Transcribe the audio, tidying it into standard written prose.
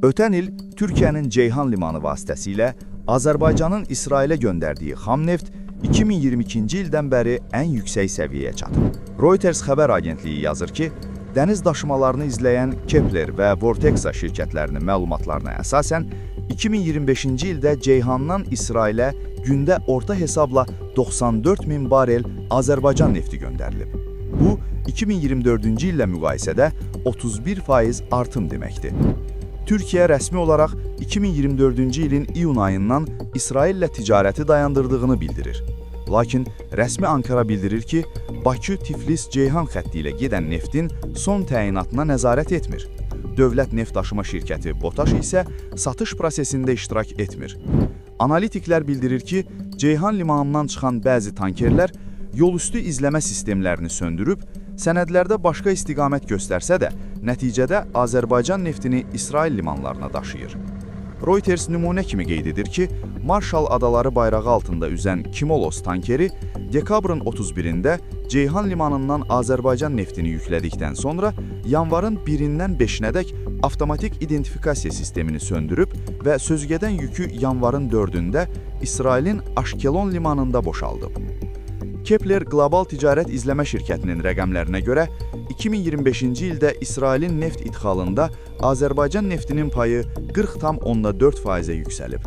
Ötən il Türkiyənin Ceyhan limanı vasitəsilə Azərbaycanın İsrailə göndərdiyi xam neft 2022-ci ildən bəri ən yüksək səviyyəyə çatıb. Reuters xəbər agentliyi yazır ki, dəniz daşımalarını izləyən Kepler və Vortexa şirkətlərinin məlumatlarına əsasən 2025-ci ildə Ceyhandan İsrailə gündə orta hesabla 94 min barel Azərbaycan nefti göndərilib. Bu, 2024-cü illə müqayisədə 31% artım deməkdir. Türkiyə rəsmi olaraq 2024-cü ilin iyun ayından İsraillə ticarəti dayandırdığını bildirir. Lakin rəsmi Ankara bildirir ki, Bakı-Tiflis-Ceyhan xətti ilə gedən neftin son təyinatına nəzarət etmir. Dövlət neft daşıma şirkəti BOTAŞ isə satış prosesində iştirak etmir. Analitiklər bildirir ki, Ceyhan limanından çıxan bəzi tankerlər yolüstü izləmə sistemlərini söndürüb, sənədlərdə başqa istiqamət göstərsə də, nəticədə Azərbaycan neftini İsrail limanlarına daşıyır. Reuters nümunə kimi qeyd edir ki, Marshall adaları bayrağı altında üzən Kimolos tankeri dekabrın 31-də Ceyhan limanından Azərbaycan neftini yüklədikdən sonra yanvarın 1-dən 5-nədək avtomatik identifikasiya sistemini söndürüb və sözügedən yükü yanvarın 4-də İsrailin Aşkelon limanında boşaldıb. Kepler Qlobal Ticarət İzləmə şirkətinin rəqəmlərinə görə 2025-ci ildə İsrailin neft idxalında Azərbaycan neftinin payı 40,4%-ə yüksəlib.